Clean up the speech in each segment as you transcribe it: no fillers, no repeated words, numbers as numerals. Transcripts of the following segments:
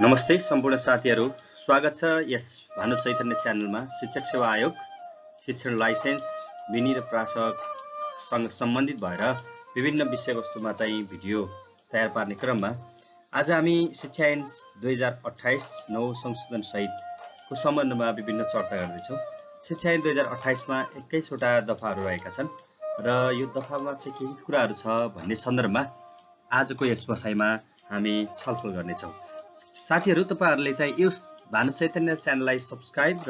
नमस्ते सम्पूर्ण साथीहरू, स्वागत छ यस भानु चैतन्य च्यानलमा। शिक्षक सेवा आयोग शिक्षण लाइसेन्स विनि र प्राससँग सम्बन्धित भएर विभिन्न विषयवस्तुमा चाहिँ भिडियो तयार पार्ने क्रममा आज हामी शिक्षा ऐन 2028 नौ संशोधन सहितको सम्बन्धमा विभिन्न चर्चा गर्दैछौँ। शिक्षा ऐन 2028 मा 21वटा दफाहरू रहेका छन् र यो दफामा चाहिँ केही कुराहरू छ भन्ने सन्दर्भमा आजको यस बसाइमा हामी छलफल गर्नेछौँ। साथीहरू, तपाईहरुले चाहिँ यो भानु चैतन्य च्यानललाई सब्स्क्राइब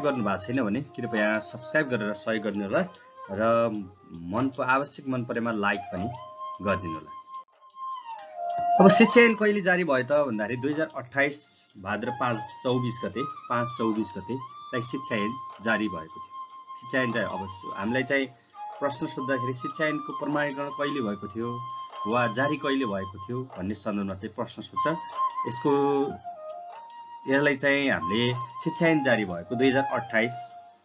गर्नु भएको छैन भने कृपया सब्स्क्राइब गरेर सहयोग गर्नु होला र आवश्यक मन परेमा लाइक पनि गरिदिनु होला। अब शिक्षा ऐन कहिले जारी भयो त भन्दाखेरि 2028 भाद्र 5/24 गते चाहिँ शिक्षा ऐन जारी भएको थियो। शिक्षा ऐन चाहिँ अवश्य हामीलाई चाहिँ प्रश्न सोध्दाखेरि शिक्षा ऐनको प्रमाणीकरण कहिले भएको थियो वा जारी कहिले भएको थियो भन्ने सन्दर्भमा चाहिँ प्रश्न सोध्छ। यसलाई चाहिँ हामीले शिक्षा ऐन जारी भएको 2028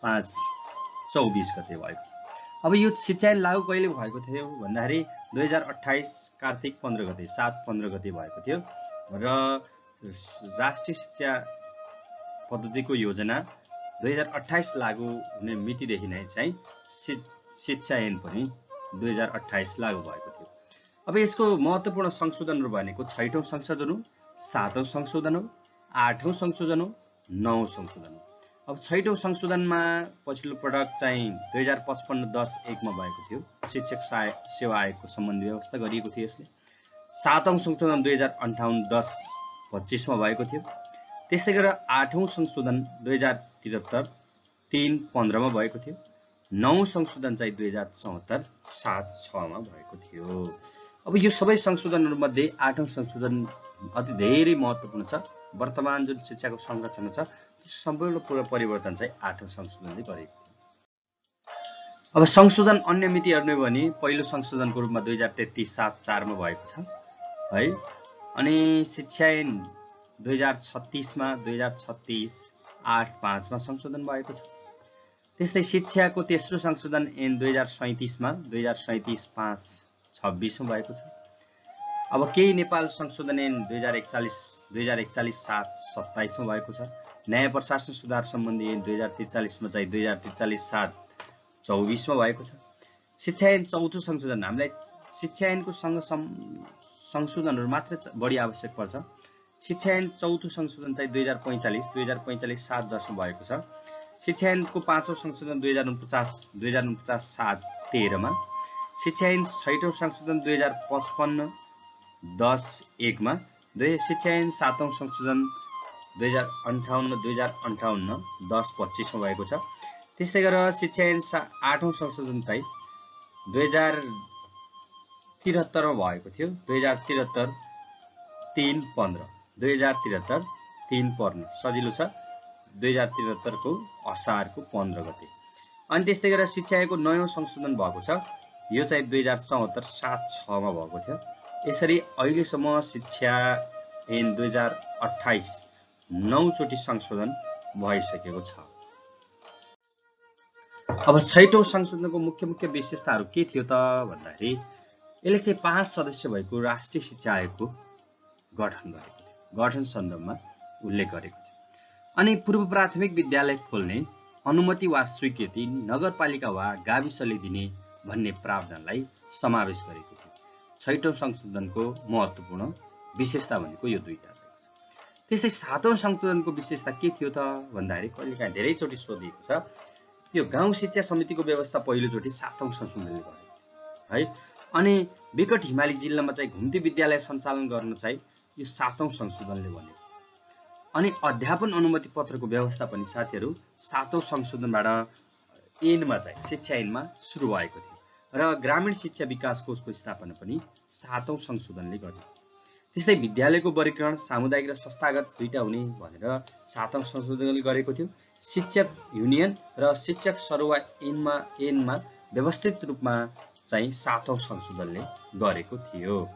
5/24 गते भएको। अब यो शिक्षा ऐन लागू कहिले भएको थियो भन्दाखेरि 2028 कार्तिक 15 गते 7/15 गते भएको थियो र राष्ट्रिय शिक्षा पद्धतिको योजना 2028 लागू हुने मितिदेखि नै चाहिँ शिक्षा ऐन पनि 2028 लागू भएको थियो। अब यसको महत्त्वपूर्ण संशोधनहरू भनेको 6औं संशोधन हो, 7औं संशोधन हो, 8औं संशोधन हो, 9औं संशोधन हो। अब 6औं संशोधनमा पछिल्लो पटक चाहिँ 2055-10-1 मा भएको थियो। शिक्षक सेवा आयोगको सम्बन्धी व्यवस्था गरिएको थियो यसले। 7औं संशोधन 2058-10-25 मा भएको थियो। त्यस्तै गरेर 8औं संशोधन 2073-3-15 मा भएको थियो। 9औं संशोधन चाहिँ 2074-7-6 मा भएको थियो। अब यो सबै संशोधनहरूमध्ये 8औं संशोधन अति धेरै महत्त्वपूर्ण छ। वर्तमान जुन शिक्षाको संरचना छ त्यो सम्पूर्ण पूर्ण परिवर्तन चाहिँ 8औं संशोधनले गरेको थियो। अब संशोधन अन्य मितिहरू नै भने पहिलो संशोधनको रूपमा 2033-7-4 मा भएको छ है। अनि शिक्षा ऐन 2036 मा 2036-8-5 मा संशोधन भएको छ। त्यस्तै शिक्षाको तेस्रो संशोधन ऐन 2037 मा 2037-5-26 मा भएको छ। अब केही नेपाल संशोधन ऐन 2041-7-27 मा भएको छ। न्याय प्रशासन सुधार सम्बन्धी ऐन 2043 मा चाहिँ 2043-7-24 मा भएको छ। शिक्षा ऐन चौथो संशोधन हामीलाई शिक्षा ऐनको संशोधनहरू मात्र बढी आवश्यक पर्छ। शिक्षा ऐन चौथो संशोधन चाहिँ 2045-7-10 मा भएको छ। शिक्षा ऐनको पाँचौं संशोधन 2049-7-13 मा। शिक्षा ऐन 6औं संशोधन 2055-10-1 मा। शिक्षा ऐन 7औं संशोधन 2058-10-25 मा भएको छ। त्यस्तै गरेर शिक्षा ऐन 8औं संशोधन चाहिँ 2073 मा भएको थियो। 2073-3-15 2073-3-15 सजिलो छ। 2073 को असारको 15 गते। अनि त्यस्तै गरेर शिक्षा ऐनको 9औं संशोधन भएको छ। यो चाहिँ 2074-7-6 मा भएको थियो। यसरी अहिलेसम्म शिक्षा ऐन 2028 9 चोटि संशोधन भइसकेको छ। अब 6औं संशोधनको मुख्य विशेषताहरू के थियो त भन्दाखेरि यसले चाहिँ 5 सदस्य भएको राष्ट्रिय शिक्षा आयोगको गठन गरेको थियो। गठन सन्दर्भमा उल्लेख गरेको थियो। अनि पूर्व प्राथमिक विद्यालय खोल्ने अनुमति वा स्वीकृति नगरपालिका वा गाविसले दिने भन्ने प्रावधानलाई समावेश गरेको थियो। 6औं संशोधनको महत्त्वपूर्ण विशेषता भनेको यो दुईटा रहेको छ। त्यस्तै 7औं संशोधनको विशेषता के थियो त भन्दाखेरि कहिलेकाहीँ धेरैचोटि सोधिएको छ। यो गाउँ शिक्षा समितिको व्यवस्था पहिलोचोटि 7औं संशोधनले गरेको थियो है। अनि विकट हिमाली जिल्लामा चाहिँ घुम्ती विद्यालय सञ्चालन गर्न चाहिँ यो 7औं संशोधनले बनेको। अनि अध्यापन अनुमति पत्रको व्यवस्था पनि साथीहरू 7औं संशोधनबाट ऐनमा चाहिँ शिक्षा ऐनमा सुरु भएको थियो र ग्रामीण शिक्षा विकास कोषको स्थापना पनि 7औं संशोधनले गर्यो। त्यस्तै विद्यालयको वर्गीकरण सामुदायिक र संस्थागत दुईटा हुने भनेर 7औं संशोधनले गरेको थियो। शिक्षक युनियन र शिक्षक सरुवा ऐनमा व्यवस्थित रूपमा चाहिँ 7औं संशोधनले गरेको थियो।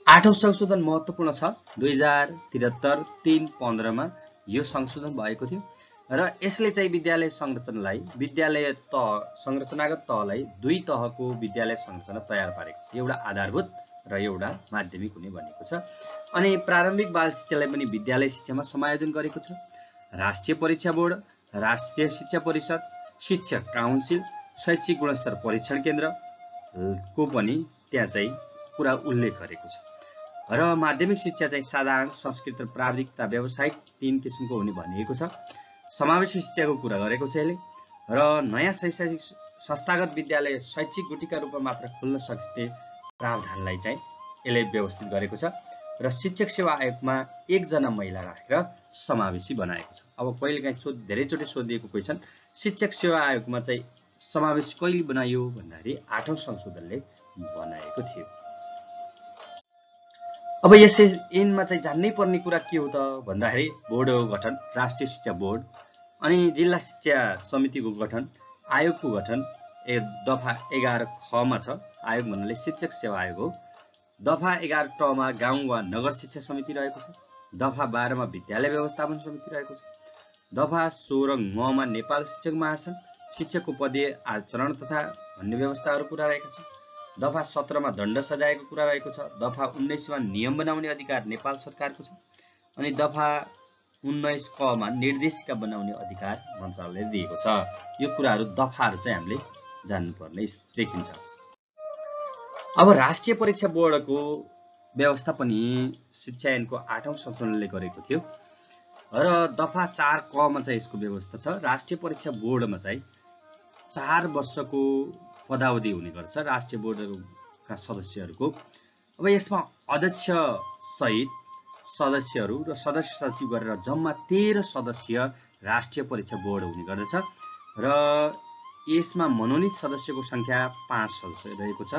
8औं संशोधन महत्त्वपूर्ण छ। 2073-3-15 मा यो संशोधन भएको थियो र यसले चाहिँ विद्यालय संरचनागत तहलाई दुई तहको विद्यालय संरचना तयार पारेको छ। एउटा आधारभूत र एउटा माध्यमिक हुने भनेको छ। अनि प्रारम्भिक बाल शिक्षालाई पनि विद्यालय शिक्षामा समायोजन गरेको छ। राष्ट्रिय परीक्षा बोर्ड, राष्ट्रिय शिक्षा परिषद, शिक्षक काउन्सिल, शैक्षिक गुणस्तर परीक्षण केन्द्र को पनि त्यहाँ चाहिँ पुरा उल्लेख गरेको छ। र माध्यमिक शिक्षा चाहिँ साधारण, संस्कृत र प्राविधिक तथा व्यावसायिक 3 किसिमको हुने भनिएको छ। समावेशी शिक्षाको कुरा गरेको छ यसले। र नयाँ शैक्षिक संस्थागत विद्यालय शैक्षिक गुटीका रूपमा मात्र खुल्न सक्ने प्रावधानलाई चाहिँ यसले व्यवस्थित गरेको छ। र शिक्षक सेवा आयोगमा 1 जना महिला राखेर समावेशी बनाएको छ। अब कहिलेकाहीँ धेरैचोटि सोधिएको क्वेसन, शिक्षक सेवा आयोगमा चाहिँ समावेशी कहिले बनाइयो भन्दाखेरि 8औं संशोधनले बनाएको थियो। अब यिनमा चाहिँ जान्नै पर्ने कुरा के हो त भन्दाखेरि बोर्डको गठन, राष्ट्रिय शिक्षा बोर्ड, अनि जिल्ला शिक्षा समितिको गठन, आयोगको गठन दफा 11 ख मा छ। आयोग भन्नाले शिक्षक सेवा आयोग हो। दफा 11 ट मा गाउँ वा नगर शिक्षा समिति रहेको छ। दफा 12 मा विद्यालय व्यवस्थापन समिति रहेको छ। दफा 16 ङ मा नेपाल शिक्षक महासंघ, शिक्षकको पदीय आचरण तथा भन्ने व्यवस्थाहरू कुरा रहेका छन्। दफा 17 मा दण्ड सजायको कुरा रहेको छ। दफा 19 मा नियम बनाउने अधिकार नेपाल सरकारको छ। अनि दफा 19 क मा निर्देशिका बनाउने अधिकार मन्त्रालयले दिएको छ। यो कुराहरू दफाहरू चाहिँ हामीले जान्नुपर्ने देखिन्छ। अब राष्ट्रिय परीक्षा बोर्डको व्यवस्था पनि शिक्षा ऐनको 8औं संशोधनले गरेको थियो। र दफा 4 क मा चाहिँ यसको व्यवस्था छ। राष्ट्रिय परीक्षा बोर्डमा चाहिँ 4 वर्षको पदावधि हुने गर्छ राष्ट्रिय बोर्डका सदस्यहरूको। अब यसमा अध्यक्ष सहित सदस्यहरू र सदस्य सचिव गरेर जम्मा 13 सदस्यीय राष्ट्रिय परीक्षा बोर्ड हुने गर्दछ। र यसमा मनोनित सदस्यको संख्या 5 सदस्य रहेको छ।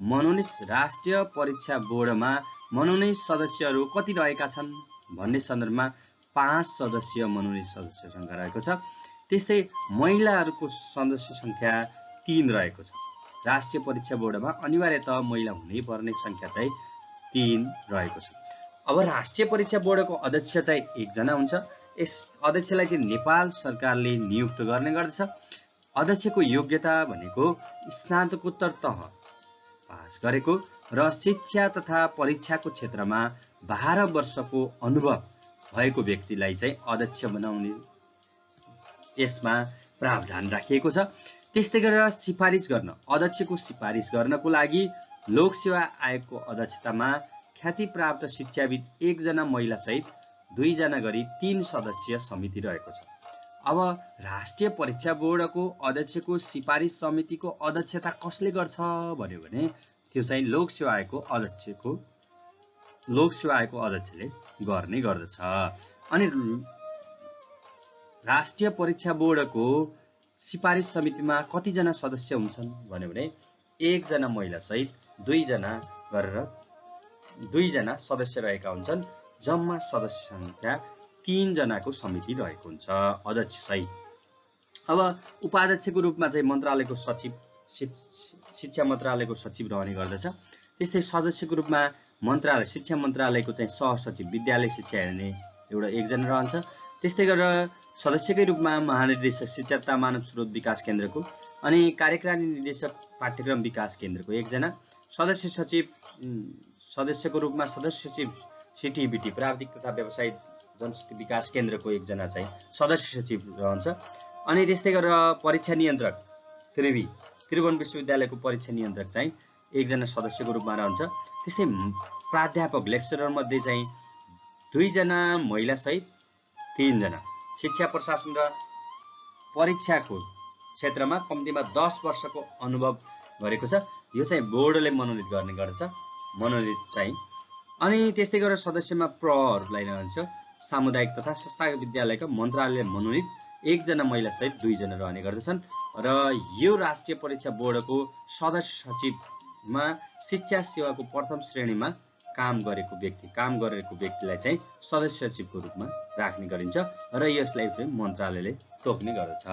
मनोनित राष्ट्रिय परीक्षा बोर्डमा मनोनित सदस्यहरू कति रहेका छन् भन्ने सन्दर्भमा 5 सदस्यीय मनोनित सदस्य संख्या रहेको छ। त्यस्तै महिलाहरूको सदस्य संख्या 3 रहेको छ। राष्ट्रिय परीक्षा बोर्डमा अनिवार्यतः महिला हुनै पर्ने संख्या चाहिँ 3 रहेको छ। अब राष्ट्रिय परीक्षा बोर्डको अध्यक्ष चाहिँ 1 जना हुन्छ। यस अध्यक्षलाई चाहिँ नेपाल सरकारले नियुक्त गर्ने गर्दछ। अध्यक्षको योग्यता भनेको स्नातकोत्तर तह पास गरेको र शिक्षा तथा परीक्षाको क्षेत्रमा 12 वर्षको अनुभव भएको व्यक्तिलाई चाहिँ अध्यक्ष बनाउने यसमा प्रावधान राखिएको छ। त्यस्तै गरेर सिफारिस गर्न, अध्यक्षको सिफारिस गर्नको लागि लोक सेवा आयोगको अध्यक्षतामा ख्याति प्राप्त शिक्षाविद 1 जना महिला सहित 2 जना गरी 3 सदस्यीय समिति रहेको छ। अब राष्ट्रिय परीक्षा बोर्डको अध्यक्षको सिफारिस समितिको अध्यक्षता कसले गर्छ भन्यो भने त्यो चाहिँ लोक सेवा आयोगको अध्यक्षले गर्ने गर्दछ। अनि राष्ट्रिय परीक्षा बोर्डको सिफारिस समितिमा कति जना सदस्य हुन्छन् भन्यो भने 1 जना महिला सहित 2 जना गरेर 2 जना सदस्य रहेका हुन्छन्। जम्मा सदस्य संख्या 3 जनाको समिति रहेको हुन्छ अध्यक्ष सहित। अब उपाध्यक्षको रूपमा चाहिँ मन्त्रालयको सचिव, शिक्षा मन्त्रालयको सचिव रहने गर्दछ। त्यस्तै सदस्यको रूपमा मन्त्रालय, शिक्षा मन्त्रालयको चाहिँ सहसचिव, विद्यालय शिक्षा हेर्ने एउटा 1 जना रहन्छ। त्यस्तै गरेर सदस्यकै रूपमा महानिर्देशक शिक्षा तथा मानव स्रोत विकास केन्द्रको, अनि कार्यकारी निर्देशक पाठ्यक्रम विकास केन्द्रको 1 जना, सदस्य सचिव सदस्यको रूपमा सदस्य सचिव सिटिबिटी प्राविधिक तथा व्यावसायिक जनशक्ति विकास केन्द्रको 1 जना चाहिँ सदस्य सचिव रहन्छ। अनि त्यस्तै गरेर परीक्षा नियन्त्रक त्रिभुवन विश्वविद्यालयको परीक्षा नियन्त्रक चाहिँ 1 जना सदस्यको रूपमा रहन्छ। त्यस्तै प्राध्यापक लेक्चरर मध्ये चाहिँ 2 जना महिला सहित 3 जना शिक्षा प्रशासन र परीक्षाको क्षेत्रमा कम्तीमा 10 वर्षको अनुभव गरेको छ। यो चाहिँ बोर्डले मनोनित गर्ने गर्दछ, मनोनित चाहिँ। अनि त्यस्तै गरेर सदस्यमा प्रहरूलाई रहन्छ। सामुदायिक तथा संस्थागत विद्यालयका मन्त्रालयले मनोनित 1 जना महिला सहित 2 जना रहने गर्दछन्। र यो राष्ट्रिय परीक्षा बोर्डको सदस्य सचिवमा शिक्षा सेवाको प्रथम श्रेणीमा काम गरेको व्यक्तिलाई चाहिँ सदस्य सचिवको रूपमा राख्ने गरिन्छ र यसलाई चाहिँ मन्त्रालयले तोक्ने गर्दछ।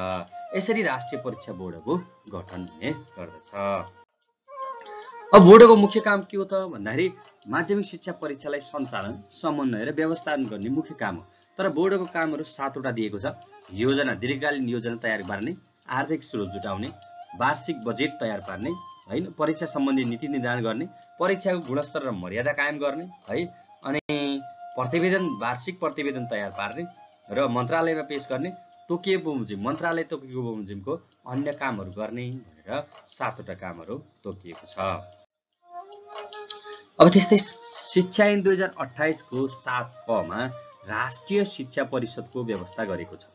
यसरी राष्ट्रिय परीक्षा बोर्डको गठन हुने गर्दछ। अब बोर्डको मुख्य काम के हो त भन्दाखेरि माध्यमिक शिक्षा परीक्षालाई सञ्चालन, समन्वय र व्यवस्थापन गर्ने मुख्य काम हो। तर बोर्डको कामहरू 7 वटा दिएको छ। योजना, दीर्घकालीन योजना तयार पार्ने, आर्थिक स्रोत जुटाउने, वार्षिक बजेट तयार पार्ने हैन, परीक्षा सम्बन्धी नीति निर्धारण गर्ने, परीक्षाको गुणस्तर र मर्यादा कायम गर्ने है, अनि प्रतिवेदन वार्षिक प्रतिवेदन तयार पार्ने र मन्त्रालयमा पेश गर्ने, तोकिएको बमोजिम मन्त्रालय तोकिएको बमोजिमको अन्य कामहरू गर्ने भनेर 7 वटा कामहरू तोकिएको छ। अब त्यस्तै शिक्षा ऐन 2028 को 7 क मा राष्ट्रिय शिक्षा परिषदको व्यवस्था गरेको छ।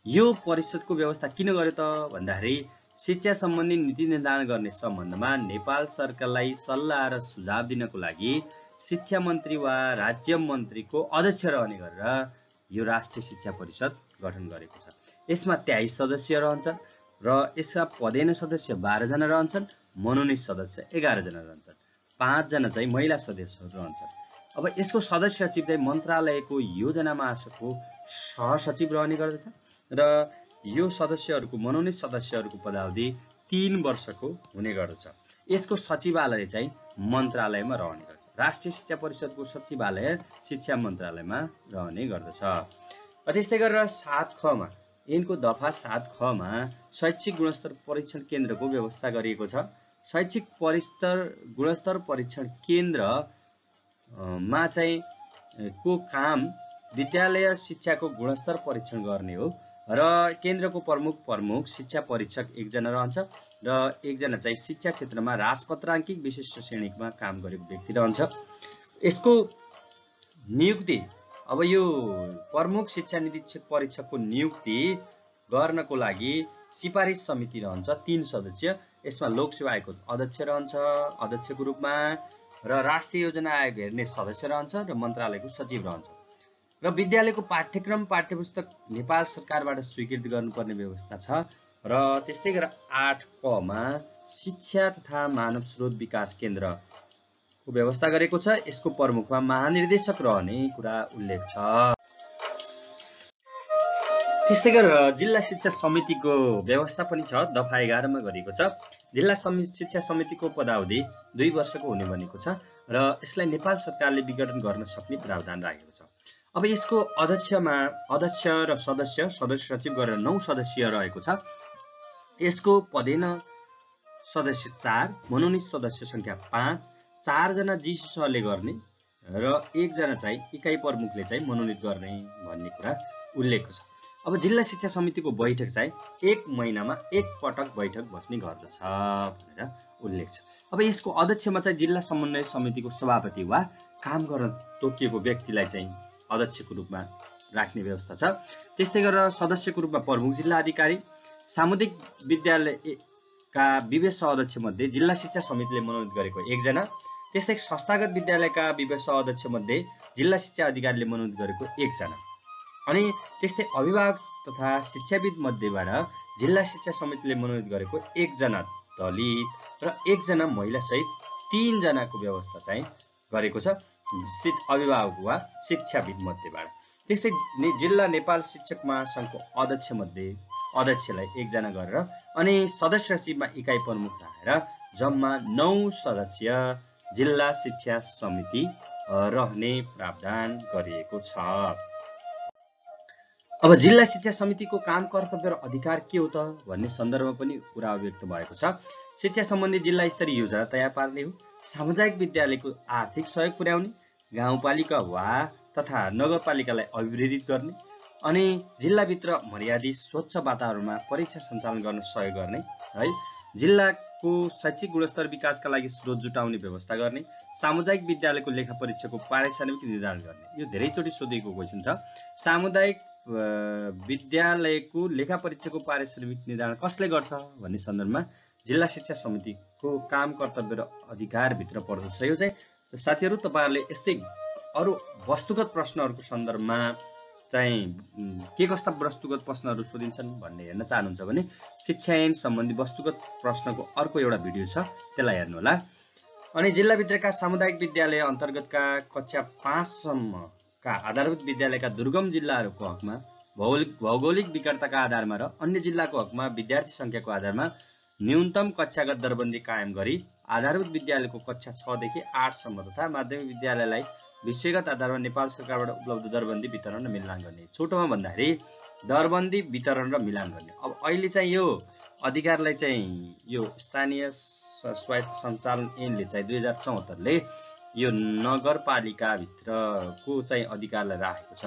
यो परिषदको व्यवस्था किन गर्यो त भन्दाखेरि शिक्षा सम्बन्धी नीति निर्धारण गर्ने सम्बन्धमा नेपाल सरकारलाई सल्लाह र सुझाव दिनको लागि शिक्षा मन्त्री वा राज्य मन्त्रीको अध्यक्ष रहने गरेर यो राष्ट्रिय शिक्षा परिषद गठन गरेको छ। यसमा 23 सदस्य रहन्छन् र यसका पदेन सदस्य 12 जना रहन्छन्, मनोनित सदस्य 11 जना रहन्छन्, 5 जना चाहिँ महिला सदस्यहरू रहन्छन्। अब यसको सदस्य सचिव चाहिँ मन्त्रालयको योजना महाशाखाको सहसचिव रहने गर्दछ र यो सदस्यहरूको मनोनित सदस्यहरूको पदावधि 3 वर्षको हुने गर्दछ। यसको सचिवालय चाहिँ मन्त्रालयमा रहने गर्छ। राष्ट्रिय शिक्षा परिषदको सचिवालय शिक्षा मन्त्रालयमा रहने गर्दछ। त्यस्तै गरेर 7 ख मा यिनको दफा 7 ख मा शैक्षिक गुणस्तर परीक्षण केन्द्रको व्यवस्था गरिएको छ। शैक्षिक गुणस्तर परीक्षण केन्द्र मा चाहिँ को काम विद्यालय शिक्षाको गुणस्तर परीक्षण गर्ने हो र केन्द्रको प्रमुख शिक्षा परीक्षक 1 जना रहन्छ र 1 जना चाहिँ शिक्षा क्षेत्रमा राजपत्राङ्किक विशिष्ट श्रेणीमा काम गरेको व्यक्ति रहन्छ। यसको नियुक्ति अब यो प्रमुख शिक्षा निरीक्षक परीक्षकको नियुक्ति गर्नको लागि सिफारिस समिति रहन्छ 3 सदस्य। यसमा लोकसेवा आयोगको अध्यक्ष रहन्छ अध्यक्षको रूपमा र राष्ट्रिय योजना आयोग हेर्ने सदस्य रहन्छ र मन्त्रालयको सचिव रहन्छ र विद्यालयको पाठ्यक्रम पाठ्यपुस्तक नेपाल सरकारबाट स्वीकृति गर्नुपर्ने व्यवस्था छ। र त्यस्तै गरेर 8 क मा शिक्षा तथा मानव स्रोत विकास केन्द्रको व्यवस्था गरेको छ। यसको प्रमुखमा महानिर्देशक रहने कुरा उल्लेख छ। त्यस्तै गरेर जिल्ला शिक्षा समितिको व्यवस्था पनि छ, दफा 11 मा गरिएको छ। जिल्ला शिक्षा समितिको पदावधि 2 वर्षको हुने भनेको छ र यसलाई नेपाल सरकारले विघटन गर्न सक्ने प्रावधान राखेको छ। अब यसको अध्यक्ष र सदस्य सचिव गरेर 9 सदस्य रहेको छ। यसको पदेन सदस्य 4, मनोनित सदस्य संख्या 5, 4 जना जीसीसले गर्ने र 1 जना चाहिँ इकाइ प्रमुखले चाहिँ मनोनित गर्ने भन्ने कुरा उल्लेख छ। अब जिल्ला शिक्षा समितिको बैठक चाहिँ 1 महिनामा 1 पटक बैठक बस्ने गर्दछ भनेर उल्लेख छ। अब यसको अध्यक्षमा चाहिँ जिल्ला समन्वय समितिको सभापति वा काम गर्न तोकिएको व्यक्तिलाई चाहिँ अध्यक्षको रूपमा राख्ने व्यवस्था छ। त्यस्तै गरेर सदस्यको रूपमा प्रमुख जिल्ला अधिकारी, सामुदायिक विद्यालयका विवेश अध्यक्ष मध्ये जिल्ला शिक्षा समितिले मनोनित गरेको 1 जना, त्यस्तै संस्थागत विद्यालयका विवेश अध्यक्ष मध्ये जिल्ला शिक्षा अधिकारीले मनोनित गरेको 1 जना, अनि त्यस्तै अभिभावक तथा शिक्षाविद मध्येबाट जिल्ला शिक्षा समितिले मनोनित गरेको 1 जना दलित र 1 जना महिला सहित 3 जनाको व्यवस्था चाहिँ गरेको छ अभिभावक वा शिक्षाविद मध्येबाट। त्यस्तै जिल्ला नेपाल शिक्षक महासंघको अध्यक्षलाई 1 जना गरेर अनि सदस्य सचिवमा इकाइ प्रमुख राखेर जम्मा 9 सदस्य जिल्ला शिक्षा समिति रहने प्रावधान गरिएको छ। अब जिल्ला शिक्षा समितिको काम कर्तव्य र अधिकार के हो त भन्ने सन्दर्भमा पनि कुरा व्यक्त भएको छ। शिक्षा सम्बन्धी जिल्ला स्तरीय योजना तयार पार्ने हो, सामुदायिक विद्यालयको आर्थिक सहयोग पुर्याउने, गाउँपालिका वा तथा नगरपालिकालाई अभिवृद्धि गर्ने, अनि जिल्लाभित्र मर्यादित स्वच्छ वातावरणमा परीक्षा सञ्चालन गर्न सहयोग गर्ने है, जिल्लाको शैक्षिक गुणस्तर विकासका लागि स्रोत जुटाउने व्यवस्था गर्ने, सामुदायिक विद्यालयको लेखा परीक्षाको पारिश्रमिक निर्धारण गर्ने। यो धेरैचोटि सोधिएको क्वेशन छ। सामुदायिक विद्यालयको लेखा परीक्षाको पारिश्रमिक निर्धारण कसले गर्छ भन्ने सन्दर्भमा जिल्ला शिक्षा समितिको काम कर्तव्य र अधिकार भित्र पर्दछ। यो चाहिँ साथीहरू तपाईहरुले यस्तै अरु वस्तुगत प्रश्नहरुको सन्दर्भमा चाहिँ के कस्ता वस्तुगत प्रश्नहरु सोधिन्छन् भन्ने हेर्न चाहनुहुन्छ भने शिक्षा ऐन सम्बन्धी वस्तुगत प्रश्नको अर्को एउटा भिडियो छ, त्यसलाई हेर्नु होला। अनि जिल्ला भित्रका सामुदायिक विद्यालय अन्तर्गतका कक्षा 5 सम्मका आधारभूत विद्यालयका दुर्गम जिल्लाहरूको हकमा भौगोलिक विकटताका आधारमा र अन्य जिल्लाको हकमा विद्यार्थी संख्याको आधारमा न्यूनतम कक्षागत दरबन्दी कायम गरी आधारभूत विद्यालयको कक्षा 6 देखि 8 सम्म तथा माध्यमिक विद्यालयलाई विषयगत आधारमा नेपाल सरकारबाट उपलब्ध दरबन्दी वितरण र मिलान गर्ने। छोटोमा भन्दाखेरि दरबन्दी वितरण र मिलान गर्ने। अब अहिले चाहिँ यो अधिकारलाई चाहिँ यो स्थानीय स्वायत्त सञ्चालन ऐनले चाहिँ 2074ले यो नगरपालिकाभित्रको चाहिँ अधिकारलाई राखेको छ।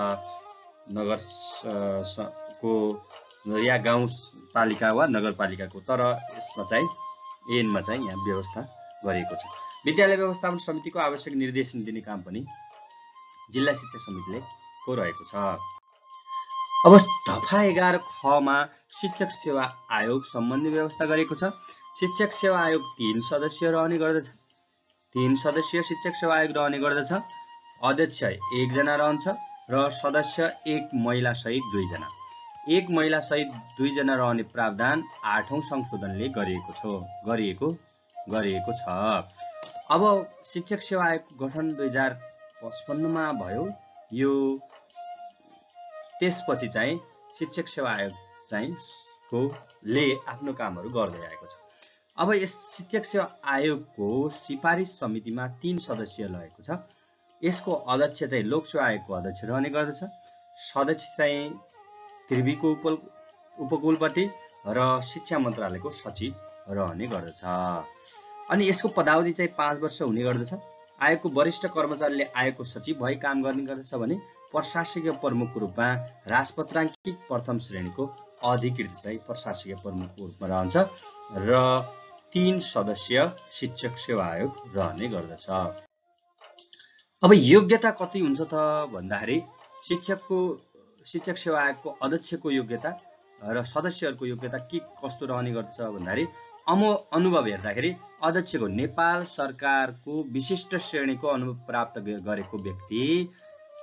नगर को या गाउँपालिका वा नगरपालिकाको, तर यसमा चाहिँ ऐनमा चाहिँ यहाँ व्यवस्था गरिएको छ। विद्यालय व्यवस्थापन समितिको आवश्यक निर्देशन दिने काम पनि जिल्ला शिक्षा समितिले को रहेको छ। अब दफा 11 खमा शिक्षक सेवा आयोग सम्बन्धी व्यवस्था गरेको छ। शिक्षक सेवा आयोग 3 सदस्य रहने गर्दछ। 3 सदस्यीय शिक्षक सेवा आयोग रहने गर्दछ। अध्यक्ष 1 जना रहन्छ र सदस्य 1 महिला सहित 2 जना। 1 महिला सहित 2 जना रहने प्रावधान 8औं संशोधनले गरिएको छ। अब शिक्षक सेवा आयोगको गठन 2055 मा भयो। यो त्यसपछि चाहिँ शिक्षक सेवा आयोग चाहिँ ले आफ्नो कामहरू गर्दै आएको छ। अब यस शिक्षक सेवा आयोगको सिफारिस समितिमा 3 सदस्य रहेको छ। यसको अध्यक्ष चाहिँ लोक सेवा आयोगको अध्यक्ष रहने गर्दछ। सदस्य चाहिँ त्रिविको उपकुलपति र शिक्षा मन्त्रालयको सचिव रहने गर्दछ। अनि यसको पदावधि चाहिँ 5 वर्ष हुने गर्दछ। आयोगको वरिष्ठ कर्मचारीले आयोगको सचिव भई काम गर्ने गर्दछ भने प्रशासकीय प्रमुखको रूपमा राजपत्राङ्कित प्रथम श्रेणीको अधिकृत चाहिँ प्रशासकीय प्रमुखको रूपमा रहन्छ र 3 सदस्य शिक्षक सेवा आयोग रहने गर्दछ। अब योग्यता कति हुन्छ त भन्दाखेरि शिक्षक सेवा आयोगको अध्यक्षको योग्यता र सदस्यहरूको योग्यता के कस्तो रहने गर्दछ भन्दाखेरि अनुभव हेर्दाखेरि अध्यक्षको नेपाल सरकारको विशिष्ट श्रेणीको अनुभव प्राप्त गरेको व्यक्ति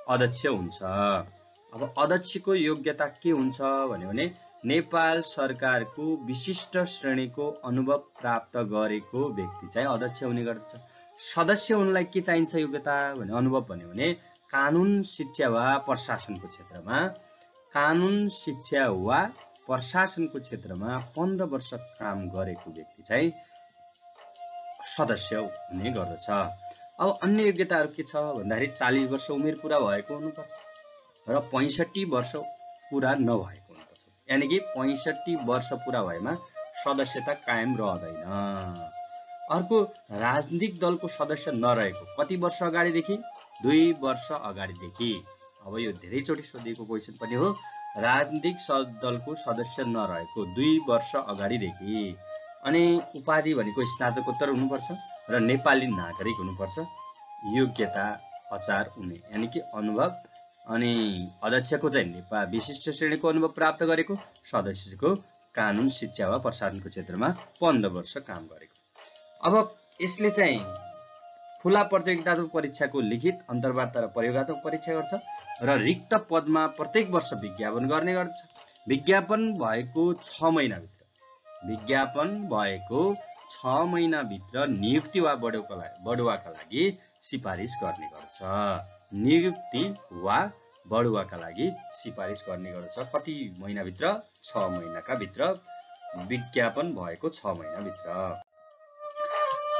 अध्यक्ष हुन्छ। अब अध्यक्षको योग्यता के हुन्छ भने नेपाल सरकारको विशिष्ट श्रेणीको अनुभव प्राप्त गरेको व्यक्ति चाहिँ अध्यक्ष हुने गर्दछ। सदस्य हुनलाई के चाहिन्छ योग्यता भने अनुभव भन्यो भने कानुन शिक्षा वा प्रशासनको क्षेत्रमा 15 वर्ष काम गरेको व्यक्ति चाहिँ सदस्य हुने गर्दछ। अब अन्य योग्यताहरू के छ भन्दाखेरि 40 वर्ष उमेर पुरा भएको हुनुपर्छ र 65 वर्ष पुरा नभएको हुनुपर्छ। यानि कि 65 वर्ष पुरा भएमा सदस्यता कायम रहँदैन। अर्को राजनीतिक दलको सदस्य नरहेको कति वर्ष अगाडिदेखि 2 वर्ष अगाडिदेखि। अब यो धेरैचोटि सोधिएको क्वेशन पनि हो। राजनीतिक दलको सदस्य नरहेको 2 वर्ष अगाडिदेखि। अनि उपाधि भनेको स्नातकोत्तर हुनुपर्छ र नेपाली नागरिक हुनुपर्छ। योग्यता अचार हुने यानि कि अनुभव। अनि अध्यक्षको चाहिँ नेपाल विशिष्ट श्रेणीको अनुभव प्राप्त गरेको, सदस्यको कानुन शिक्षा वा प्रशासनको क्षेत्रमा 15 वर्ष काम गरेको। अब यसले चाहिँ खुला प्रतियोगितात्मक परीक्षाको लिखित, अन्तर्वार्ता र प्रयोगात्मक परीक्षा गर्छ र रिक्त पदमा प्रत्येक वर्ष विज्ञापन गर्ने गर्छ। विज्ञापन भएको 6 महिनाभित्र नियुक्ति वा बढुवाका लागि सिफारिस गर्ने गर्छ। नियुक्ति वा बढुवाका लागि सिफारिस गर्ने गर्छ। कति महिनाभित्र? 6 महिनाका भित्र। विज्ञापन भएको 6 महिनाभित्र।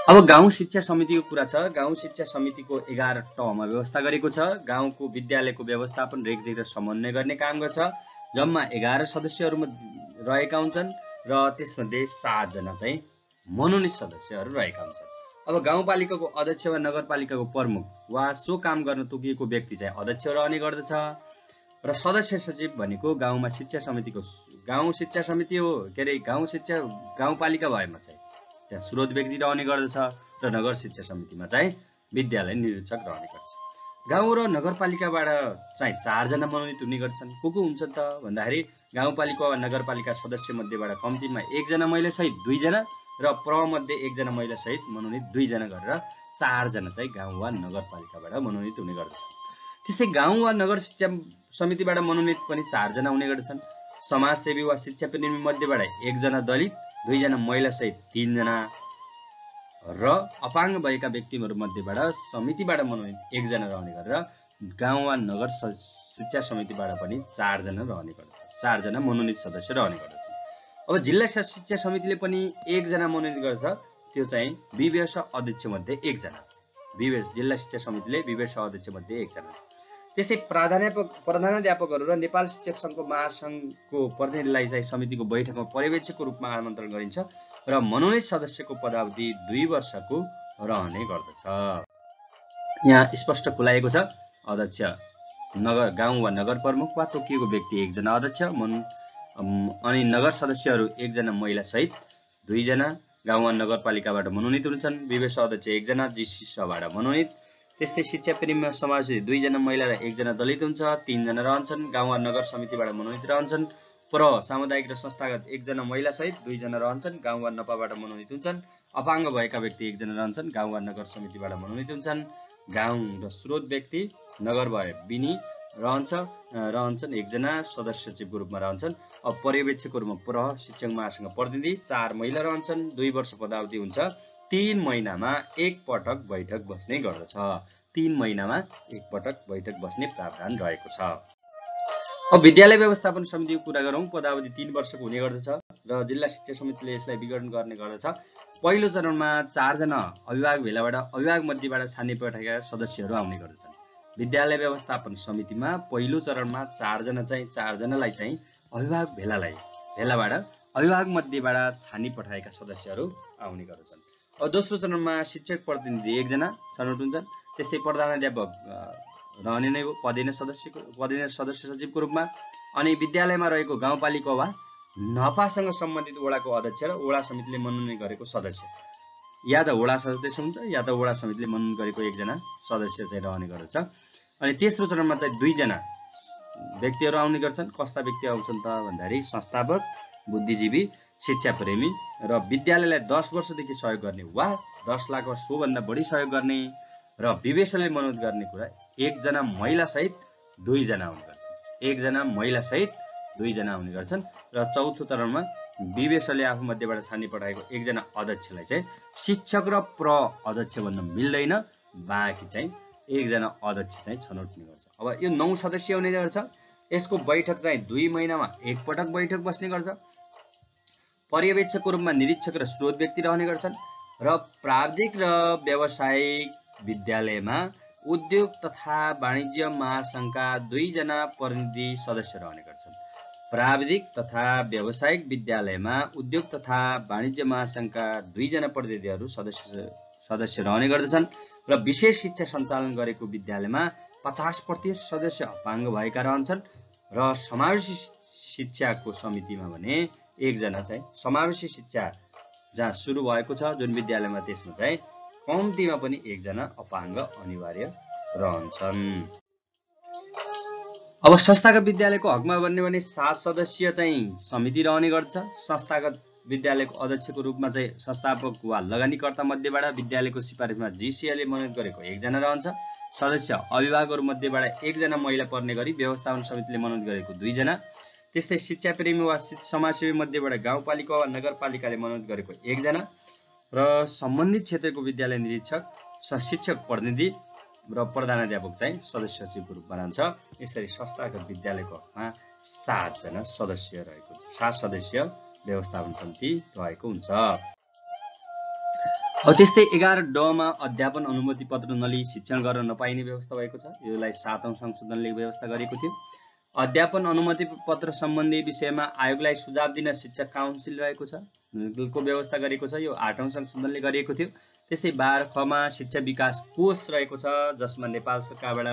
अब गाउँ शिक्षा समितिको कुरा छ। गाउँ शिक्षा समितिको 11 तहमा व्यवस्था गरेको छ। गाउँको विद्यालयको व्यवस्थापन, रेखदेख र समन्वय गर्ने काम गर्छ। जम्मा 11 सदस्यहरू रहेका हुन्छन् र त्यसमध्ये 7 जना चाहिँ मनोनित सदस्यहरू रहेका हुन्छन्। अब गाउँपालिकाको अध्यक्ष वा नगरपालिकाको प्रमुख वा सो काम गर्न तोकिएको व्यक्ति चाहिँ अध्यक्ष रहने गर्दछ र सदस्य सचिव भनेको गाउँमा शिक्षा समितिको गाउँ शिक्षा समिति हो के अरे गाउँपालिका भएमा चाहिँ त्यहाँ स्रोत व्यक्ति रहने गर्दछ र नगर शिक्षा समितिमा चाहिँ विद्यालय निरीक्षक रहने गर्छ। गाउँ र नगरपालिकाबाट चाहिँ 4 जना मनोनित हुने गर्छन्। को हुन्छन् त भन्दाखेरि गाउँपालिका वा नगरपालिका सदस्य मध्येबाट कम्तीमा 1 जना महिला सहित 2 जना र प्रमध्ये 1 जना महिला सहित मनोनित 2 जना गरेर 4 जना चाहिँ गाउँ वा नगरपालिकाबाट मनोनित हुने गर्दछन्। त्यस्तै गाउँ वा नगर शिक्षा समितिबाट मनोनित पनि 4 जना हुने गर्दछन्। समाजसेवी वा शिक्षा प्रेमी मध्येबाट 1 जना दलित, 2 जना महिला सहित 3 जना र अपाङ्ग भएका व्यक्तिहरू मध्येबाट समितिबाट मनोनित 1 जना रहने गरेर गाउँ वा नगर शिक्षा समितिबाट पनि 4 जना रहने गर्दछ। 4 जना मनोनित सदस्य रहने गर्दछ। अब जिल्ला शिक्षा समितिले पनि 1 जना मनोनित गर्छ। त्यो चाहिँ विवेश अध्यक्ष मध्ये 1 जना छ। जिल्ला शिक्षा समितिले विवेश अध्यक्ष मध्ये 1 जना। त्यस्तै प्रधानाध्यापकहरू र नेपाल शिक्षक सङ्घको महासङ्घको प्रतिनिधिलाई चाहिँ समितिको बैठकमा पर्यवेक्षकको रूपमा आमन्त्रण गरिन्छ। र मनोनित सदस्यको पदावधि 2 वर्षको रहने गर्दछ। यहाँ स्पष्ट खुलाएको छ अध्यक्ष नगर गाउँ वा नगर प्रमुख वा तोकिएको व्यक्ति एकजना अध्यक्ष अनि नगर सदस्यहरू एकजना महिला सहित 2 जना गाउँ वा नगरपालिकाबाट मनोनित हुन्छन्। विवेश अध्यक्ष एकजना जिसिसबाट मनोनित। त्यस्तै शिक्षा प्रेमीमा समावेशी 2 जना महिला र 1 जना दलित हुन्छ। 3 जना रहन्छन् गाउँ वा नगर समितिबाट मनोनित रहन्छन्। सामुदायिक र संस्थागत 1 जना महिला सहित 2 जना रहन्छन् गाउँ वा नपाबाट मनोनित हुन्छन्। अपाङ्ग भएका व्यक्ति 1 जना रहन्छन् गाउँ वा नगर समितिबाट मनोनित हुन्छन्। गाउँ र स्रोत व्यक्ति नगर भए बिनी रहन्छन् 1 जना सदस्य सचिवको रूपमा रहन्छन्। अब पर्यवेक्षकको रूपमा प्रह शिक्षक महासंघ प्रतिनिधि 4 महिला रहन्छन्। 2 वर्ष पदावधि हुन्छ। 3 महिनामा एक पटक बैठक बस्ने गर्दछ। 3 महिनामा एक पटक बैठक बस्ने प्रावधान रहेको छ। अब विद्यालय व्यवस्थापन समितिको कुरा गरौँ। पदावधि 3 वर्षको हुने गर्दछ र जिल्ला शिक्षा समितिले यसलाई विघटन गर्ने गर्दछ। पहिलो चरणमा 4 जना अभिभावक भेलाबाट अभिभावक मध्येबाट छान्ने पठाएका सदस्यहरू आउने गर्दछन्। विद्यालय व्यवस्थापन समितिमा पहिलो चरणमा 4 जनालाई चाहिँ अभिभावक भेलाबाट अभिभावक मध्येबाट छानी पठाएका सदस्यहरू आउने गर्दछन्। अब दोस्रो चरणमा शिक्षक प्रतिनिधि 1 जना छनौट हुन्छन्। त्यस्तै प्रधानाध्यापक रहने नै हो पदेन सदस्य सचिवको रूपमा। अनि विद्यालयमा रहेको गाउँपालिका वा नपासँग सम्बन्धित वडाको अध्यक्ष र वडा समितिले मनोनयन गरेको सदस्य या त वडा सदस्य हुन्छ या त वडा समितिले मनोनयन गरेको 1 जना सदस्य चाहिँ रहने गर्दछ। अनि तेस्रो चरणमा चाहिँ 2 जना व्यक्तिहरू आउने गर्छन्। कस्ता व्यक्ति आउँछन् त भन्दाखेरि संस्थापक, बुद्धिजीवी, शिक्षा प्रेमी र विद्यालयलाई 10 वर्षदेखि सहयोग गर्ने वा 10 लाख वा सोभन्दा बढी सहयोग गर्ने र विवेशले मनोनित गर्ने कुरा 1 जना महिला सहित 2 जना आउने गर्छन्। 1 जना महिला सहित 2 जना आउने गर्छन्। र चौथो चरणमा विवेशले आफू मध्येबाट छानी पठाएको 1 जना अध्यक्षलाई चाहिँ शिक्षक र अध्यक्ष भन्न मिल्दैन। बाँकी चाहिँ 1 जना अध्यक्ष चाहिँ छनौट हुने गर्छ। अब यो 9 सदस्य हुने गर्छ। यसको बैठक चाहिँ 2 महिनामा एक पटक बैठक बस्ने गर्छ। पर्यवेक्षकको रूपमा निरीक्षक र स्रोत व्यक्ति रहने गर्छन्। र प्राविधिक र व्यावसायिक विद्यालयमा उद्योग तथा वाणिज्य महासंघका 2 जना प्रतिनिधि सदस्य रहने गर्छन्। प्राविधिक तथा व्यावसायिक विद्यालयमा उद्योग तथा वाणिज्य महासंघका 2 जना प्रतिनिधिहरू सदस्य रहने गर्दछन्। र विशेष शिक्षा सञ्चालन गरेको विद्यालयमा 50% सदस्य अपाङ्ग भएका रहन्छन्। र समावेशी शिक्षाको समितिमा भने 1 जना चाहिँ समावेशी शिक्षा जहाँ सुरु भएको छ जुन विद्यालयमा त्यसमा चाहिँ कम्तीमा पनि 1 जना अपाङ्ग अनिवार्य रहन्छन्। अब संस्थागत विद्यालयको हकमा बन्ने भने 7 सदस्य चाहिँ समिति रहने गर्छ। संस्थागत विद्यालयको अध्यक्षको रूपमा चाहिँ संस्थापक वा लगानीकर्ता मध्येबाट विद्यालयको सिफारिसमा जिसिएले मनोनित गरेको 1 जना रहन्छ। सदस्य अभिभावकहरू मध्येबाट 1 जना महिला पर्ने गरी व्यवस्थापन समितिले मनोनित गरेको 2 जना। त्यस्तै शिक्षा प्रेमी वा समाजसेवी मध्येबाट गाउँपालिका वा नगरपालिकाले मनोनित गरेको 1 जना र सम्बन्धित क्षेत्रको विद्यालय निरीक्षक, शिक्षक प्रतिनिधि र प्रधानाध्यापक चाहिँ सदस्य सचिवको रूपमा रहन्छ। यसरी संस्थागत विद्यालयको हकमा 7 जना सदस्य रहेको हुन्छ। 7 सदस्य व्यवस्थापन समिति रहेको हुन्छ। अब त्यस्तै 11 ड मा अध्यापन अनुमति पत्र नलिई शिक्षण गर्न नपाइने व्यवस्था भएको छ। यसलाई 7औं संशोधनले व्यवस्था गरेको थियो। अध्यापन अनुमति पत्र सम्बन्धी विषयमा आयोगलाई सुझाव दिन शिक्षा काउन्सिल रहेको छ को व्यवस्था गरेको छ। यो 8औं संशोधनले गरिएको थियो। त्यस्तै 12 ख मा शिक्षा विकास कोष रहेको छ जसमा नेपाल सरकारबाट,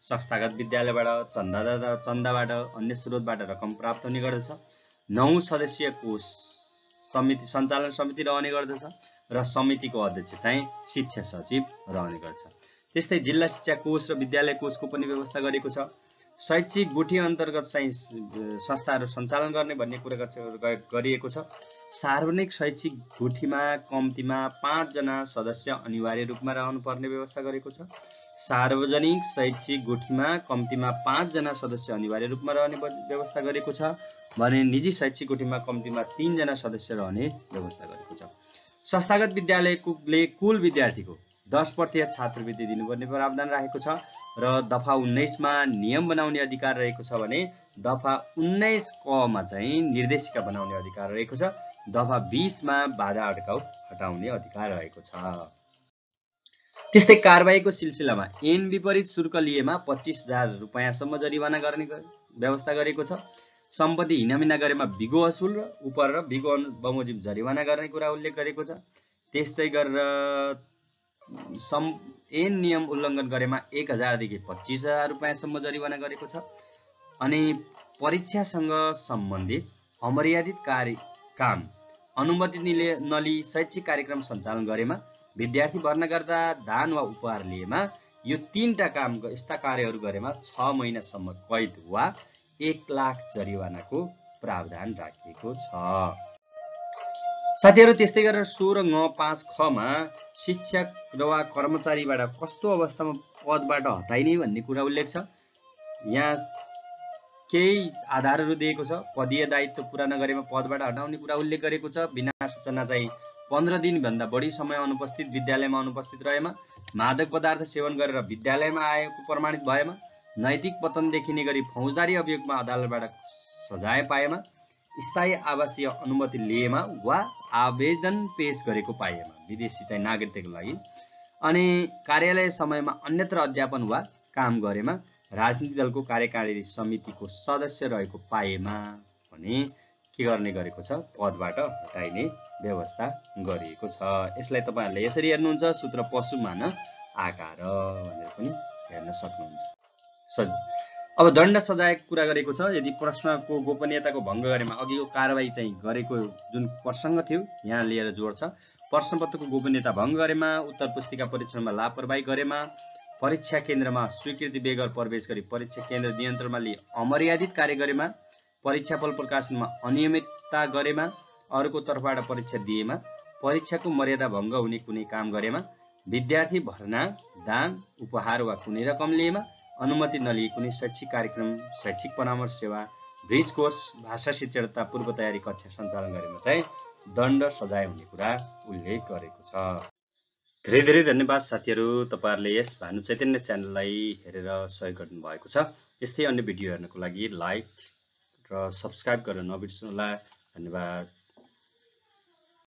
संस्थागत विद्यालयबाट, चन्दाबाट, अन्य स्रोतबाट रकम प्राप्त हुने गर्दछ। 9 सदस्यीय कोष समिति सञ्चालन समिति रहने गर्दछ र समितिको अध्यक्ष चाहिँ शिक्षा सचिव रहने गर्छ। त्यस्तै जिल्ला शिक्षा कोष र विद्यालय कोषको पनि व्यवस्था गरेको छ। शैक्षिक गुठी अन्तर्गत चाहिँ संस्थाहरू सञ्चालन गर्ने भन्ने कुरा गरिएको छ। सार्वजनिक शैक्षिक गुठीमा कम्तीमा 5 जना सदस्य अनिवार्य रूपमा रहनुपर्ने व्यवस्था गरेको छ। सार्वजनिक शैक्षिक गुठीमा कम्तीमा 5 जना सदस्य अनिवार्य रूपमा रहने व्यवस्था गरेको छ भने निजी शैक्षिक गुठीमा कम्तीमा 3 जना सदस्य रहने व्यवस्था गरेको छ। संस्थागत विद्यालयले कुल विद्यार्थीको 10% छात्रवृत्ति दिनुपर्ने प्रावधान राखेको छ र दफा 19 मा नियम बनाउने अधिकार रहेको छ भने दफा 19 क मा चाहिँ निर्देशिका बनाउने अधिकार रहेको छ। दफा 20 मा बाधा अड्काउ हटाउने अधिकार रहेको छ। त्यस्तै कारबाहीको सिलसिलामा ऐन विपरीत शुल्क लिएमा 25,000 रुपैयाँसम्म जरिवाना गर्ने व्यवस्था गरेको छ। सम्पत्ति हिनामिना गरेमा बिगो असुल र उपर र बिगो बमोजिम जरिवाना गर्ने कुरा उल्लेख गरेको छ। त्यस्तै गरेर ऐन नियम उल्लङ्घन गरेमा 1000 देखि 25,000 रुपैयाँसम्म जरिवाना गरेको छ। अनि परीक्षासँग सम्बन्धित अमर्यादित काम अनुमति नलिई शैक्षिक कार्यक्रम सञ्चालन गरेमा, विद्यार्थी भर्ना गर्दा दान वा उपहार लिएमा, यो 3टा काम यस्ता कार्यहरू गरेमा 6 महिनासम्म कैद वा 1 लाख जरिवानाको प्रावधान राखिएको छ। साथीहरू, त्यस्तै गरेर 16 ङ 5 ख मा शिक्षक वा कर्मचारीबाट कस्तो अवस्थामा पदबाट हटाइने भन्ने कुरा उल्लेख छ। यहाँ केही आधारहरू दिएको छ। पदीय दायित्व पूरा नगरेमा पदबाट हटाउने कुरा उल्लेख गरेको छ। बिना सूचना चाहिँ 15 दिनभन्दा बढी समय अनुपस्थित विद्यालयमा अनुपस्थित रहेमा, मादक पदार्थ सेवन गरेर विद्यालयमा आएको प्रमाणित भएमा, नैतिक पतन देखिने गरी फौजदारी अभियोगमा अदालतबाट सजाय पाएमा, स्थायी आवासीय अनुमति लिएमा वा आवेदन पेश गरेको पाइएमा, विदेशी चाहिँ नागरिकताको लागि, अनि कार्यालय समयमा अन्यत्र अध्यापन वा काम गरेमा, राजनीतिक दलको कार्यकारिणी समितिको सदस्य रहेको पाएमा भने के गर्ने गरेको छ, पदबाट हटाइने व्यवस्था गरिएको छ। यसलाई तपाईहरुले यसरी हेर्नुहुन्छ, सूत्र पशु मान आकार भनेर पनि हेर्न सक्नुहुन्छ। अब दण्ड सजायको कुरा गरेको छ। यदि प्रश्नको गोपनीयताको भङ्ग गरेमा अघिको कारबाही चाहिँ गरेको जुन प्रसङ्ग थियो यहाँ लिएर जोड्छ। प्रश्नपत्रको गोपनीयता भङ्ग गरेमा, उत्तर पुस्तिका परीक्षणमा लापरवाही गरेमा, परीक्षा केन्द्रमा स्वीकृति बेगर प्रवेश गरी परीक्षा केन्द्र नियन्त्रणमा लिई अमर्यादित कार्य गरेमा, परीक्षाफल प्रकाशनमा अनियमितता गरेमा, अरूको तर्फबाट परीक्षा दिएमा, परीक्षाको मर्यादा भङ्ग हुने कुनै काम गरेमा, विद्यार्थी भर्ना, दान, उपहार वा कुनै रकम लिएमा, अनुमति नलिई कुनै शैक्षिक कार्यक्रम, शैक्षिक परामर्श सेवा, ब्रिज कोर्स, भाषा शिक्षणता पूर्व तयारी कक्षा सञ्चालन गरेमा चाहिँ दण्ड सजाय हुने कुरा उल्लेख गरेको छ। धेरै धेरै धन्यवाद साथीहरू, तपाईहरुले यस भानु चैतन्य च्यानललाई हेरेर सहयोग गर्नु भएको छ। यस्तै अन्य भिडियो हेर्नको लागि लाइक र सब्स्क्राइब गर्न नबिर्सनुहोला। धन्यवाद।